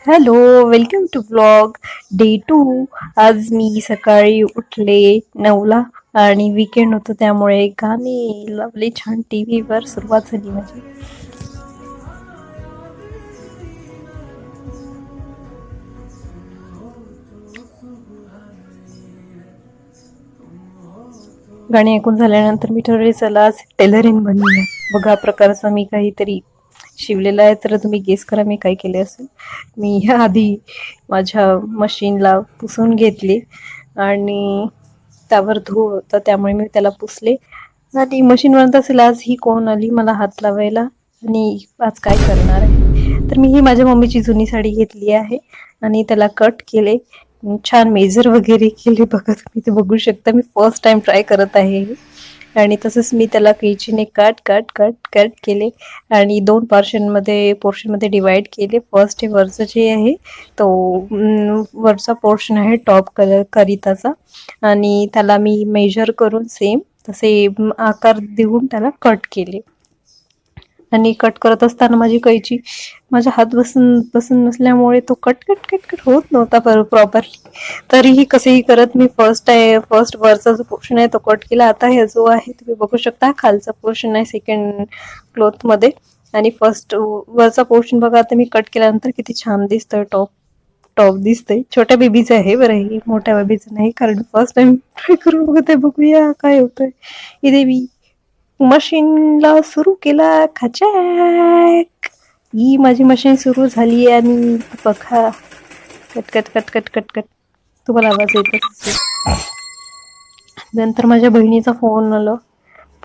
Hello, welcome to vlog day 2. आज मी सकाळी उठले 9ला आणि वीकेंड होतं त्यामुळे गाणे लावले छान टीव्हीवर. सुरुवात झाली माझी. गाणी ऐकून झाल्यानंतर मी ठरवले चला आज टेलरिंग बनवूया. बघा प्रकारचा मी काहीतरी शिवलेला आहे, तर तुम्ही गेस करा मी काय केले असेल. मी ह्या आधी माझ्या मशीनला पुसून घेतले आणि त्यावर धूळ होता त्यामुळे मी त्याला पुसले आणि मशीन म्हणत असेल आज ही कोण आली मला हात लावायला आणि आज काय करणार आहे. तर मी ही माझ्या मम्मीची जुनी साडी घेतली आहे आणि त्याला कट केले, छान मेजर वगैरे केले. बघा तुम्ही ते बघू शकता, मी फर्स्ट टाइम ट्राय करत आहे आणि तसंच मी त्याला कैचीने कट कट कट कट केले आणि 2 पोर्शनमध्ये डिवाइड केले. फर्स्ट हे वरचं जे आहे तो वरचा पोर्शन आहे टॉप कलर करिताचा आणि त्याला मी मेजर करून सेम तसे आकार देऊन त्याला कट केले आणि कट करत असताना माझी कैची माझ्या हात बसून नसल्यामुळे तो कट कट कट कट होत नव्हता प्रॉपरली. तरीही कसेही करत मी फर्स्ट वरचा जो पोर्शन आहे तो कट केला. आता हे जो आहे तुम्ही बघू शकता खालचा पोर्शन आहे सेकंड क्लॉथ मध्ये आणि फर्स्ट वरचा पोर्शन बघा आता मी कट केल्यानंतर किती छान दिसतोय. टॉप दिसतंय. छोट्या बेबीचं आहे बरं, हे मोठ्या बेबीचं नाही कारण फर्स्ट टाइम ट्राय करून बघते, बघूया काय होतंय. इथे मी मशीनला सुरू केला खचाक. ही माझी मशीन सुरू झाली आणि बघा cut cut cut cut cut cut तुम्हाला आवाज येत असेल. नंतर माझ्या बहिणीचा फोन आला.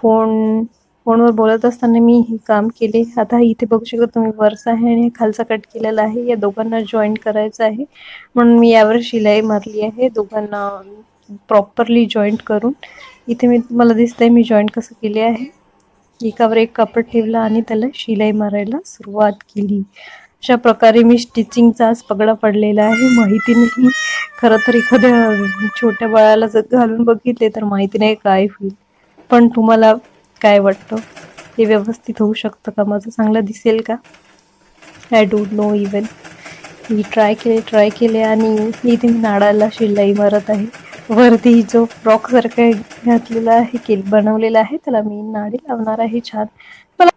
फोनवर बोलत असताना मी हे काम केले. आता इथे बघू शकता तुम्ही वरचा आहे आणि खालचा कट केलेला आहे. या दोघांना जॉईंट करायचं आहे म्हणून मी यावर शिलाई मारली आहे दोघांना प्रॉपरली जॉईंट करून. इथे मला दिसतंय मी जॉईंट कसं केले आहे. एकावर एक कापड ठेवला आणि त्याला शिलाई मारायला सुरुवात केली. अशा प्रकारे मी स्टिचिंगचा आज पगडा पडलेला आहे. माहिती नाही खरं तर एखाद्या छोट्या बाळाला जर घालून बघितले तर माहिती नाही काय होईल, पण तुम्हाला काय वाटतं हे व्यवस्थित होऊ शकतं का, माझं चांगलं दिसेल का, I don't know even. Me try केले आणि इथे मी नाडाला शिलाई मारत आहे. वरती जो फ्रॉक सारखा घातलेला आहे बनवलेला आहे त्याला मी नाडे लावणार आहे. छान मला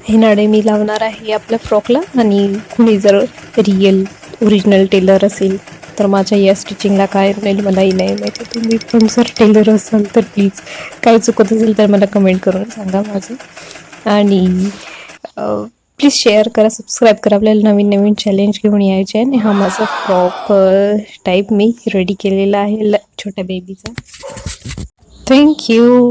हे नाडे मी लावणार आहे आपल्या फ्रॉकला आणि कुणी जर रिअल ओरिजिनल टेलर असेल तर माझ्या या स्टिचिंगला काय राहील मलाही नाही माहिती. तुम्ही पण जर टेलर असाल तर प्लीज काय चुकत असेल तर मला कमेंट करून सांगा माझं. आणि प्लीज शेअर करा, सबस्क्राईब करा. आपल्याला नवीन नवीन चॅलेंज घेऊन यायचे आहे. आणि हा माझा फ्रॉक टाईप मी रेडी केलेला आहे छोट्या बेबीचा. थँक्यू.